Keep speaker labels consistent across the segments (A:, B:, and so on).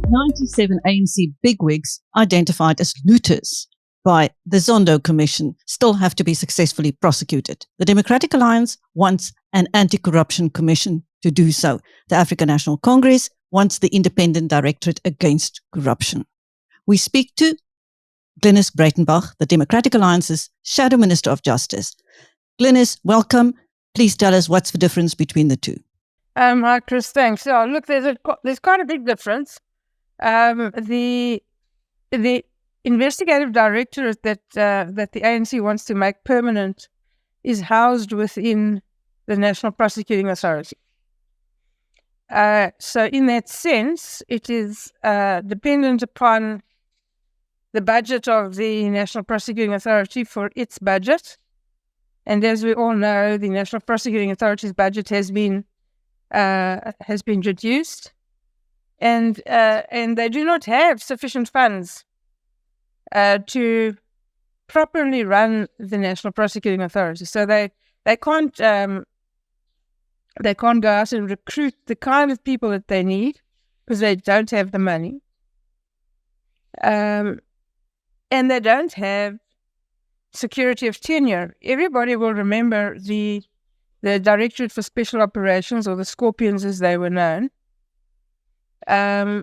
A: 97 ANC bigwigs identified as looters by the Zondo Commission still have to be successfully prosecuted. The Democratic Alliance wants an anti-corruption commission to do so. The African National Congress wants the Independent Directorate Against Corruption. We speak to Glynnis Breytenbach, the Democratic Alliance's Shadow Minister of Justice. Glynnis, welcome. Please tell us what's the difference between the two.
B: Hi, Chris, thanks. So, look, there's quite a big difference. The Investigative Directorate that the ANC wants to make permanent is housed within the National Prosecuting Authority. So in that sense, it is dependent upon the budget of the National Prosecuting Authority for its budget. And as we all know, the National Prosecuting Authority's budget has been reduced, and they do not have sufficient funds to properly run the National Prosecuting Authority. So they can't go out and recruit the kind of people that they need because they don't have the money, and they don't have security of tenure. Everybody will remember the Directorate for Special Operations, or the Scorpions as they were known,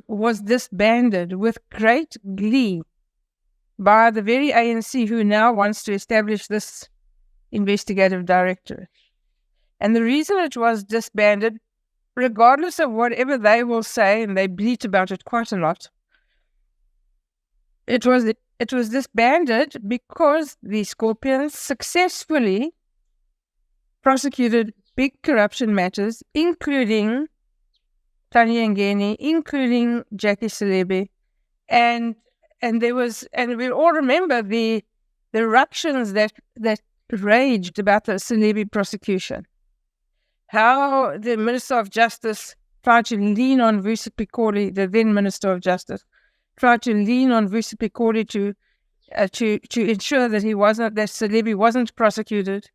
B: was disbanded with great glee by the very ANC who now wants to establish this Investigative Directorate. And the reason it was disbanded, regardless of whatever they will say, and they bleat about it quite a lot, it was disbanded because the Scorpions successfully prosecuted big corruption matters, including Tanya, including Jackie Selebi, and we all remember the ructions that raged about the Selebi prosecution. How the Minister of Justice tried to lean on Vusi Pikoli, the then Minister of Justice, tried to lean on Vusi Pikoli to ensure that Selebi wasn't prosecuted.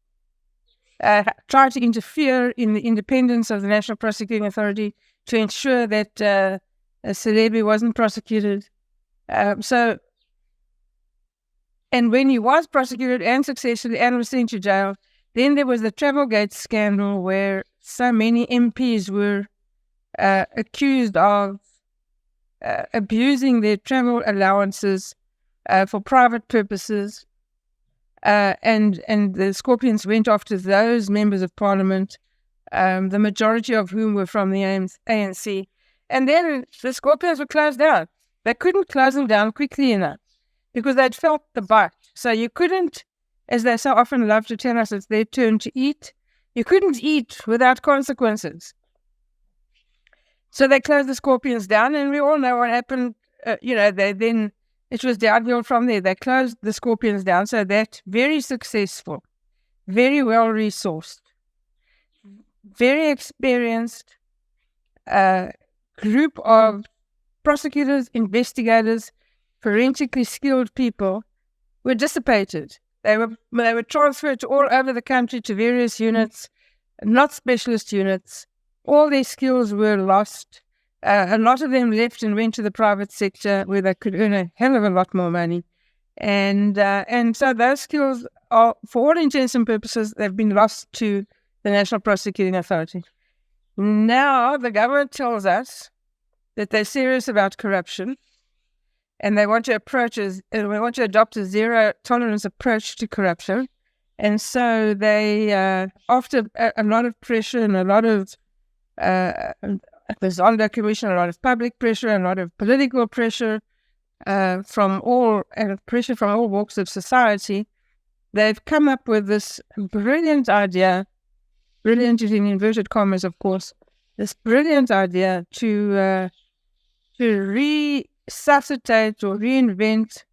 B: Tried to interfere in the independence of the National Prosecuting Authority to ensure that Selebi wasn't prosecuted. And when he was prosecuted and successfully and was sent to jail, then there was the Travelgate scandal where so many MPs were accused of abusing their travel allowances for private purposes. And the Scorpions went after those members of Parliament, the majority of whom were from the ANC. And then the Scorpions were closed down. They couldn't close them down quickly enough because they'd felt the bite. So you couldn't, as they so often love to tell us, it's their turn to eat. You couldn't eat without consequences. So they closed the Scorpions down, and we all know what happened. It was downhill from there. They closed the Scorpions down. So that very successful, very well-resourced, very experienced group of prosecutors, investigators, forensically skilled people were dissipated. They were transferred to all over the country to various units, not specialist units. All their skills were lost. A lot of them left and went to the private sector where they could earn a hell of a lot more money. And so those skills are, for all intents and purposes, they've been lost to the National Prosecuting Authority. Now the government tells us that they're serious about corruption, and they want to adopt a zero tolerance approach to corruption. And so they, after a lot of pressure and a lot of the Zondo Commission, a lot of public pressure, a lot of political pressure from all walks of society, they've come up with this brilliant idea, brilliant in inverted commas, of course, this brilliant idea to resuscitate or reinvent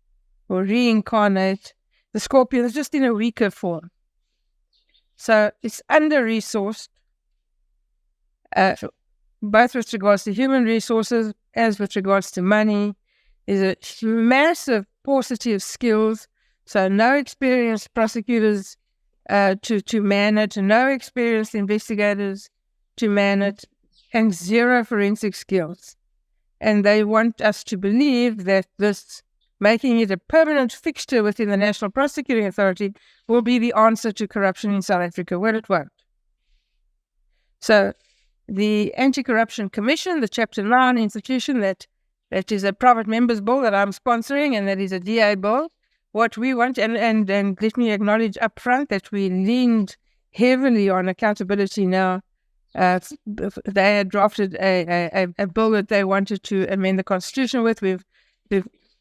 B: or reincarnate the Scorpions just in a weaker form. So it's under-resourced, both with regards to human resources as with regards to money. There's a massive paucity of skills, so no experienced prosecutors to man it, no experienced investigators to man it. and zero forensic skills. And they want us to believe that this, making it a permanent fixture within the National Prosecuting Authority, will be the answer to corruption in South Africa. Well, it won't. So the Anti-Corruption Commission, the Chapter 9 institution that is a private members bill that I'm sponsoring, and that is a DA bill, what we want, and let me acknowledge up front that we leaned heavily on accountability now. They had drafted a bill that they wanted to amend the Constitution with. We've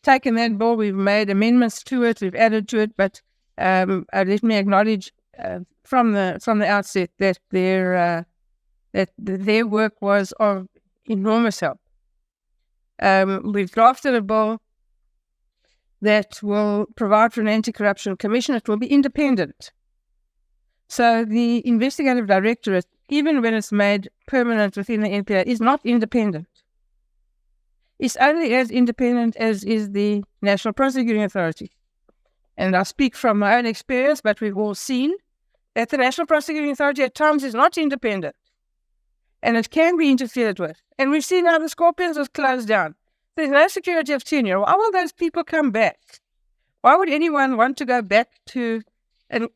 B: taken that bill, we've made amendments to it, we've added to it, but let me acknowledge from the outset that their work was of enormous help. We've drafted a bill that will provide for an anti-corruption commission. It will be independent. So the Investigative Directorate, even when it's made permanent within the NPA, is not independent. It's only as independent as is the National Prosecuting Authority. And I speak from my own experience, but we've all seen that the National Prosecuting Authority at times is not independent. And it can be interfered with. And we've seen how the Scorpions was closed down. There's no security of tenure. Why will those people come back? Why would anyone want to go back to a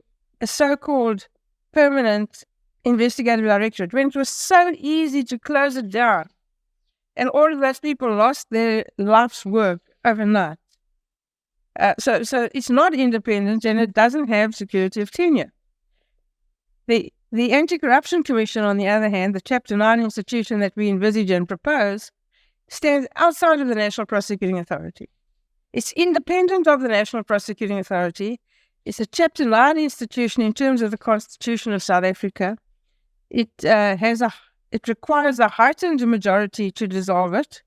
B: so-called permanent investigative directorate when it was so easy to close it down? And all of those people lost their life's work overnight. So it's not independent, and it doesn't have security of tenure. The Anti-Corruption Commission, on the other hand, the Chapter 9 institution that we envisage and propose, stands outside of the National Prosecuting Authority. It's independent of the National Prosecuting Authority. It's a Chapter 9 institution in terms of the Constitution of South Africa. It requires a heightened majority to dissolve it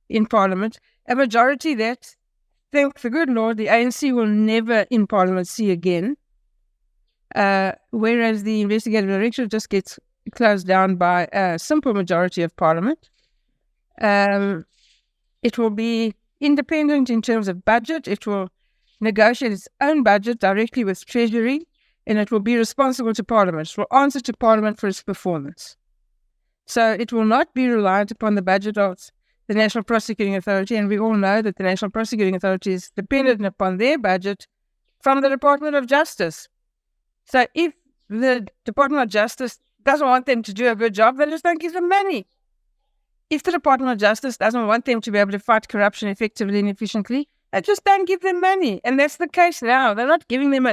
B: in Parliament, a majority that, thank the good Lord, the ANC will never in Parliament see again. Whereas the Investigative Directorate just gets closed down by a simple majority of Parliament. It will be independent in terms of budget. It will negotiate its own budget directly with Treasury, and it will be responsible to Parliament. It will answer to Parliament for its performance. So it will not be reliant upon the budget of the National Prosecuting Authority, and we all know that the National Prosecuting Authority is dependent upon their budget from the Department of Justice. So if the Department of Justice doesn't want them to do a good job, then just don't give them money. If the Department of Justice doesn't want them to be able to fight corruption effectively and efficiently, they just don't give them money. And that's the case now. They're not giving them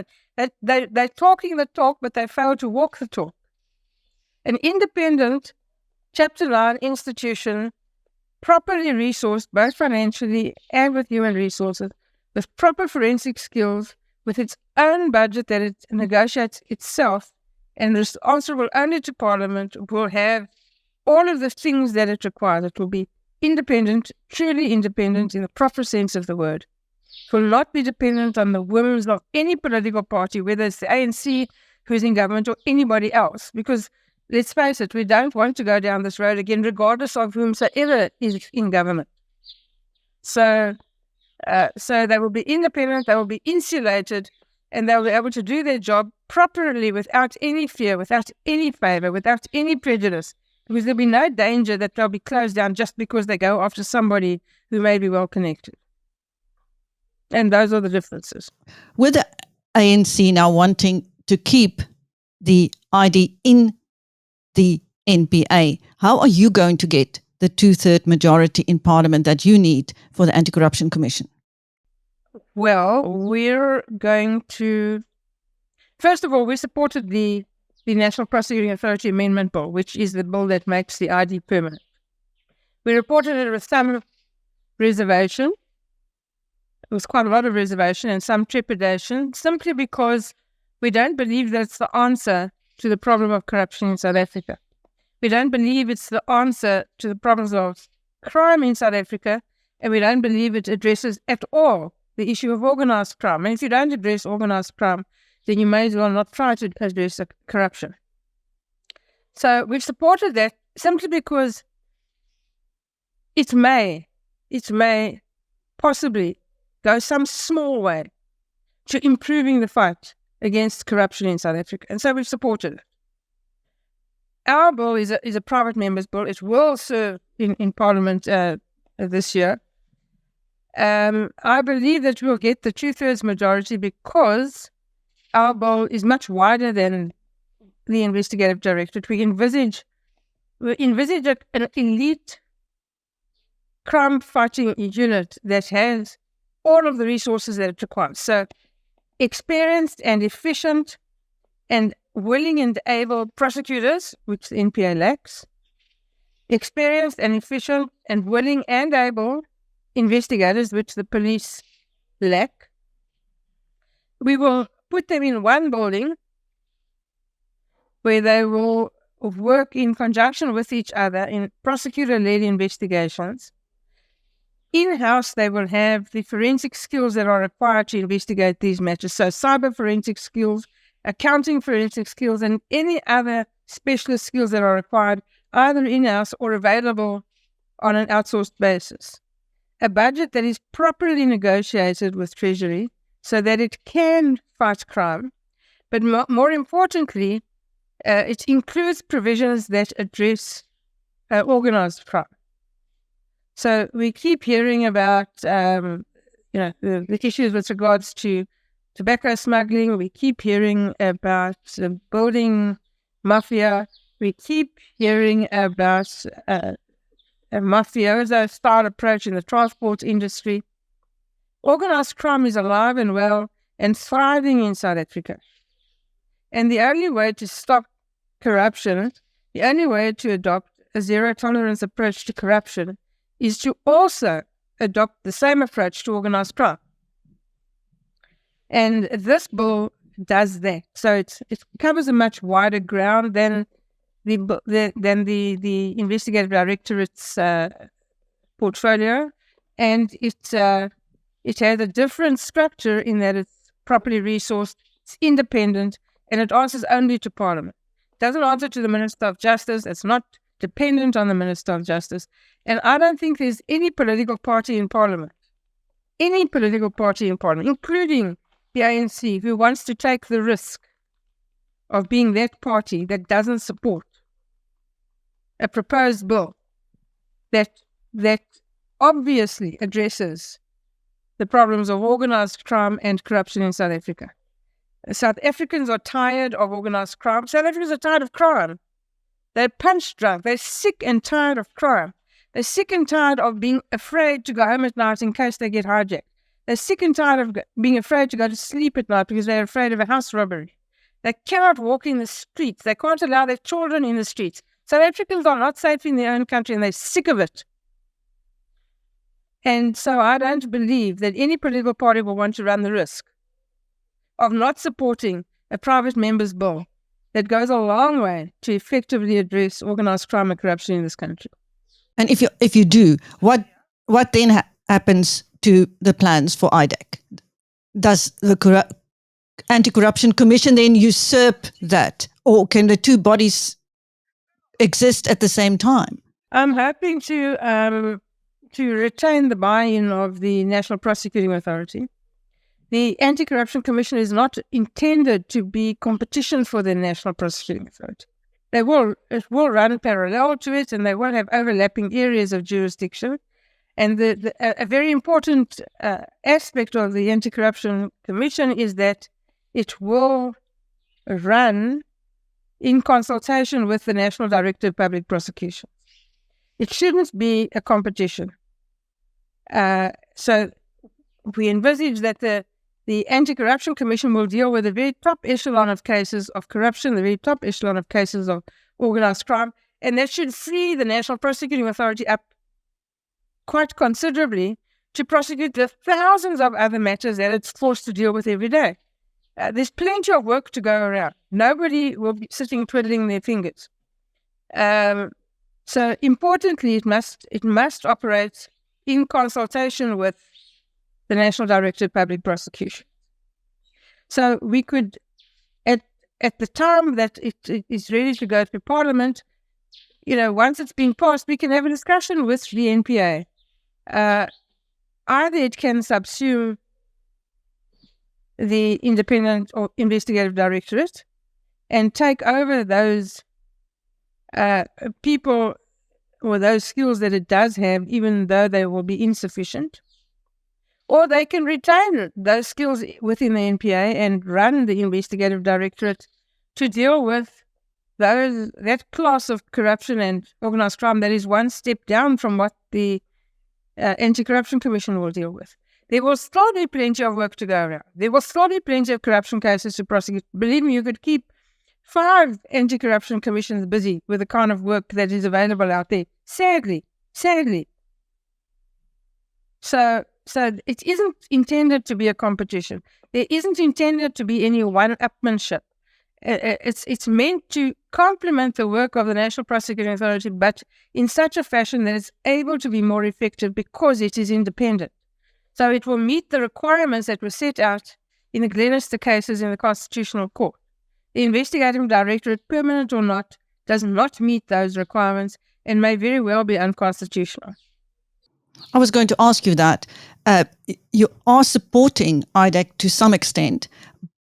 B: they're talking the talk, but they fail to walk the talk. An independent Chapter 9 institution, properly resourced both financially and with human resources, with proper forensic skills, with its own budget that it negotiates itself, and is answerable only to Parliament, will have all of the things that it requires. It will be independent, truly independent in the proper sense of the word. It will not be dependent on the whims of any political party, whether it's the ANC who's in government or anybody else, because let's face it, we don't want to go down this road again, regardless of whomsoever is in government. So they will be independent, they will be insulated, and they'll be able to do their job properly without any fear, without any favor, without any prejudice, because there'll be no danger that they'll be closed down just because they go after somebody who may be well connected. And those are the differences.
A: With the ANC now wanting to keep the ID in the NPA, how are you going to get the 2/3 majority in Parliament that you need for the Anti-Corruption Commission?
B: Well, we're going to... First of all, we supported the National Prosecuting Authority Amendment Bill, which is the bill that makes the ID permanent. We reported it with some reservation. It was quite a lot of reservation and some trepidation, simply because we don't believe that it's the answer to the problem of corruption in South Africa. We don't believe it's the answer to the problems of crime in South Africa, and we don't believe it addresses at all the issue of organised crime. And if you don't address organised crime, then you may as well not try to address corruption. So we've supported that simply because it may possibly go some small way to improving the fight against corruption in South Africa. And so we've supported it. Our bill is a private member's bill. It will serve in Parliament this year. I believe that we'll get the 2/3 majority because our bill is much wider than the Investigative Directorate. We envisage an elite crime-fighting unit that has all of the resources that it requires. So experienced and efficient and willing and able prosecutors, which the NPA lacks, experienced and efficient and willing and able investigators, which the police lack. We will put them in one building where they will work in conjunction with each other in prosecutor-led investigations. In-house, they will have the forensic skills that are required to investigate these matters. So cyber forensic skills, accounting forensic skills, and any other specialist skills that are required either in-house or available on an outsourced basis. A budget that is properly negotiated with Treasury so that it can fight crime. But more importantly, it includes provisions that address organised crime. So we keep hearing about, the issues with regards to tobacco smuggling. We keep hearing about building mafia. We keep hearing about a mafioso-style approach in the transport industry. Organised crime is alive and well and thriving in South Africa. And the only way to stop corruption, the only way to adopt a zero-tolerance approach to corruption is to also adopt the same approach to organised crime. And this bill does that. So it covers a much wider ground than the Investigative Directorate's portfolio, and it has a different structure in that it's properly resourced, it's independent, and it answers only to Parliament. It doesn't answer to the Minister of Justice. It's not dependent on the Minister of Justice. And I don't think there's any political party in Parliament, including the ANC, who wants to take the risk of being that party that doesn't support a proposed bill that obviously addresses the problems of organised crime and corruption in South Africa. South Africans are tired of organised crime. South Africans are tired of crime. They're punch drunk. They're sick and tired of crime. They're sick and tired of being afraid to go home at night in case they get hijacked. They're sick and tired of being afraid to go to sleep at night because they're afraid of a house robbery. They cannot walk in the streets. They can't allow their children in the streets. South Africans are not safe in their own country, and they're sick of it. And so I don't believe that any political party will want to run the risk of not supporting a private member's bill that goes a long way to effectively address organised crime and corruption in this country.
A: And if you do, what then happens to the plans for IDAC? Does the Anti-Corruption Commission then usurp that, or can the two bodies exist at the same time?
B: I'm hoping to retain the buy-in of the National Prosecuting Authority. The Anti-Corruption Commission is not intended to be competition for the National Prosecuting Authority. It will run parallel to it, and they will have overlapping areas of jurisdiction. And a very important aspect of the Anti-Corruption Commission is that it will run in consultation with the National Directorate of Public Prosecution. It shouldn't be a competition. So we envisage that the Anti-Corruption Commission will deal with the very top echelon of cases of corruption, the very top echelon of cases of organised crime, and that should free the National Prosecuting Authority up quite considerably to prosecute the thousands of other matters that it's forced to deal with every day. There's plenty of work to go around. Nobody will be sitting twiddling their fingers. So importantly, it must operate in consultation with the National Directorate of Public Prosecution. So we could, at the time that it is ready to go to Parliament, once it's been passed, we can have a discussion with the NPA. Either it can subsume the Independent or Investigative Directorate and take over those people or those skills that it does have, even though they will be insufficient. Or they can retain those skills within the NPA and run the Investigative Directorate to deal with that class of corruption and organised crime that is one step down from what the Anti-Corruption Commission will deal with. There will still be plenty of work to go around. There will still be plenty of corruption cases to prosecute. Believe me, you could keep 5 anti-corruption commissions busy with the kind of work that is available out there. Sadly. So it isn't intended to be a competition. There isn't intended to be any one-upmanship. It's meant to complement the work of the National Prosecuting Authority, but in such a fashion that it's able to be more effective because it is independent. So it will meet the requirements that were set out in the Glynnis cases in the Constitutional Court. The Investigative Directorate, permanent or not, does not meet those requirements and may very well be unconstitutional.
A: I was going to ask you that. You are supporting IDAC to some extent,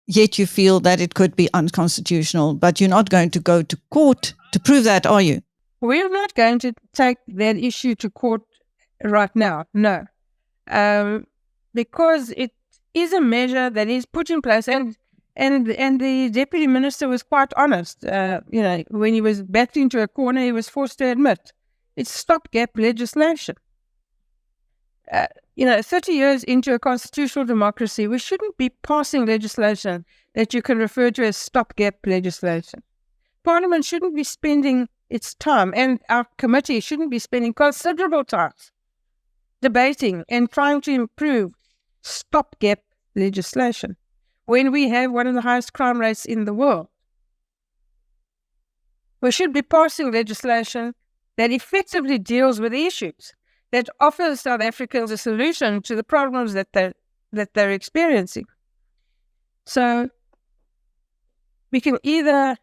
A: yet you feel that it could be unconstitutional, but you're not going to go to court to prove that, are you?
B: We're not going to take that issue to court right now, no. Because it is a measure that is put in place, and the Deputy Minister was quite honest. When he was backed into a corner, he was forced to admit it's stopgap legislation. 30 years into a constitutional democracy, we shouldn't be passing legislation that you can refer to as stopgap legislation. Parliament shouldn't be spending its time, and our committee shouldn't be spending considerable time debating and trying to improve stopgap legislation when we have one of the highest crime rates in the world. We should be passing legislation that effectively deals with the issues, that offers South Africans a solution to the problems that they're experiencing. So we can either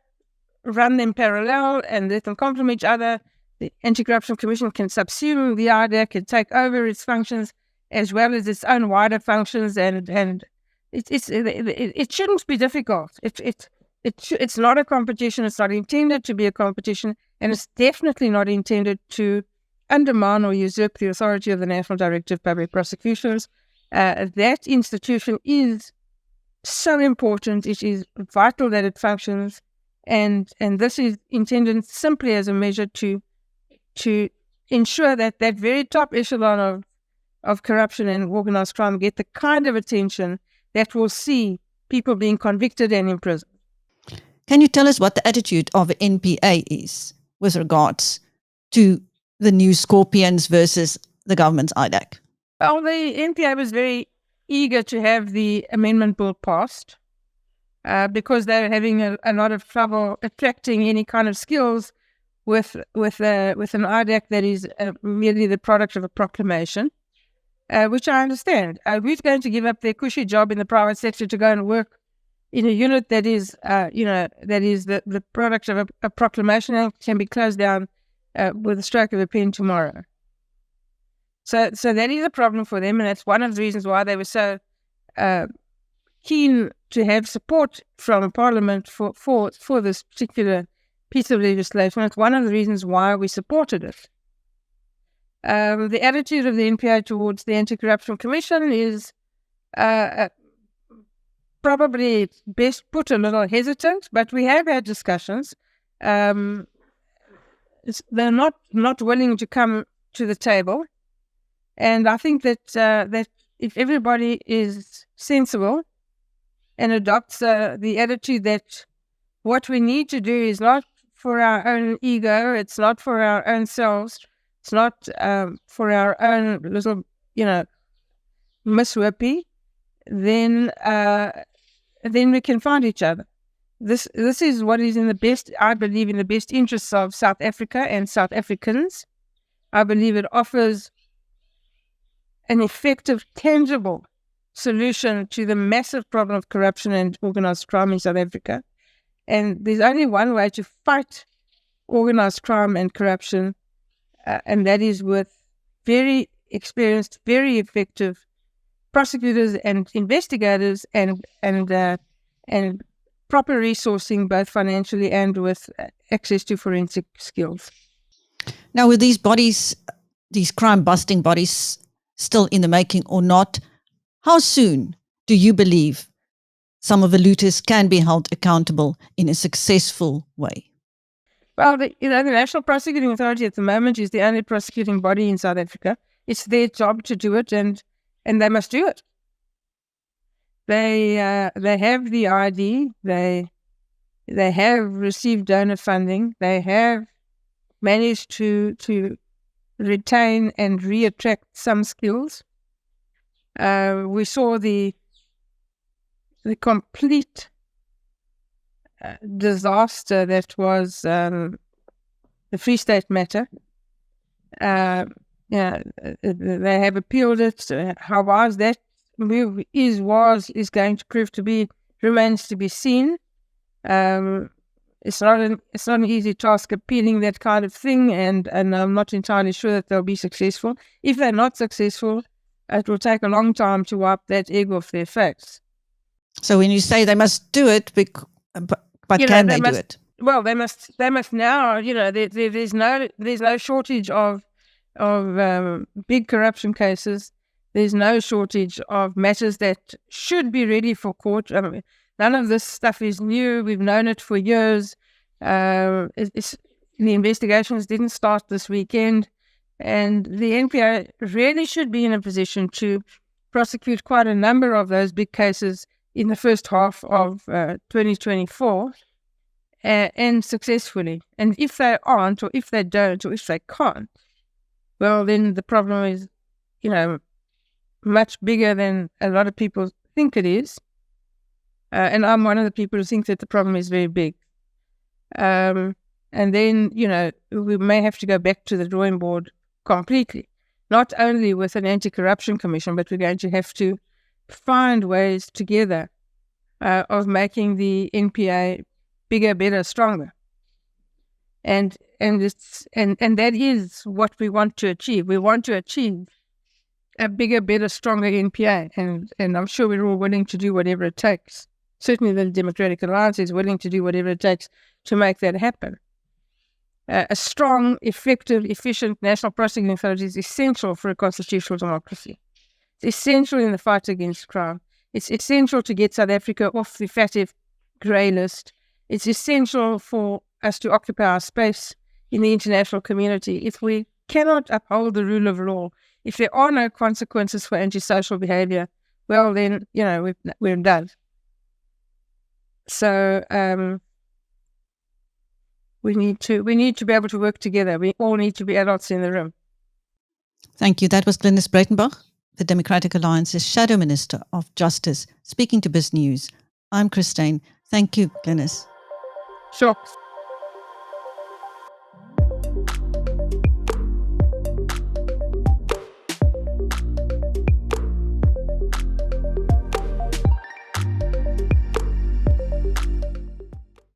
B: run them parallel and let them complement each other. The Anti-Corruption Commission can subsume the IDAC, can take over its functions as well as its own wider functions, and it shouldn't be difficult. It's not a competition. It's not intended to be a competition, and it's definitely not intended to undermine or usurp the authority of the National Directorate of Public Prosecutions. That institution is so important. It is vital that it functions, and this is intended simply as a measure to ensure that that very top echelon of corruption and organised crime get the kind of attention that will see people being convicted and imprisoned.
A: Can you tell us what the attitude of the NPA is with regards to the new Scorpions versus the government's IDAC?
B: Well, the NPA was very eager to have the amendment bill passed because they're having a lot of trouble attracting any kind of skills with an IDAC that is merely the product of a proclamation, which I understand. Who's going to give up their cushy job in the private sector to go and work in a unit that is, the product of a proclamation and can be closed down with a stroke of a pen tomorrow? So that is a problem for them, and that's one of the reasons why they were so keen to have support from Parliament for this particular piece of legislation. It's one of the reasons why we supported it. The attitude of the NPA towards the Anti-Corruption Commission is probably best put a little hesitant, but we have had discussions. They're not willing to come to the table, and I think that if everybody is sensible and adopts the attitude that what we need to do is not for our own ego, it's not for our own selves, it's not for our own little, miswhippy, then we can find each other. This is what is in the best, I believe, in the best interests of South Africa and South Africans. I believe it offers an effective, tangible solution to the massive problem of corruption and organised crime in South Africa. And there's only one way to fight organised crime and corruption, and that is with very experienced, very effective prosecutors and investigators and proper resourcing, both financially and with access to forensic skills.
A: Now, with these bodies, these crime-busting bodies still in the making or not, how soon do you believe some of the looters can be held accountable in a successful way?
B: Well, the National Prosecuting Authority at the moment is the only prosecuting body in South Africa. It's their job to do it, and they must do it. They have the ID. They have received donor funding. They have managed to retain and reattract some skills. We saw the complete disaster that was the Free State matter. They have appealed it. How was that move is going to prove to be, remains to be seen. It's not an easy task appealing that kind of thing, and I'm not entirely sure that they'll be successful. If they're not successful, it will take a long time to wipe that egg off their face.
A: So when you say they must do it, but can they do it?
B: Well, they must now. There's no shortage of big corruption cases. There's no shortage of matters that should be ready for court. None of this stuff is new. We've known it for years. The investigations didn't start this weekend, and the NPA really should be in a position to prosecute quite a number of those big cases in the first half of 2024, and successfully. And if they aren't, or if they don't, or if they can't, well, then the problem is, much bigger than a lot of people think it is. And I'm one of the people who think that the problem is very big. And then, we may have to go back to the drawing board completely, not only with an anti-corruption commission, but we're going to have to find ways together of making the NPA bigger, better, stronger. And that is what we want to achieve. We want to achieve a bigger, better, stronger NPA. And I'm sure we're all willing to do whatever it takes. Certainly the Democratic Alliance is willing to do whatever it takes to make that happen. A strong, effective, efficient National Prosecuting Authority is essential for a constitutional democracy. It's essential in the fight against crime. It's essential to get South Africa off the FATF grey list. It's essential for us to occupy our space in the international community. If we cannot uphold the rule of law, if there are no consequences for antisocial behavior, well, then, we're done. So we need to be able to work together. We all need to be adults in the room.
A: Thank you. That was Glynnis Breytenbach, the Democratic Alliance's Shadow Minister of Justice, speaking to BizNews. I'm Steyn. Thank you, Glynnis.
B: Sure.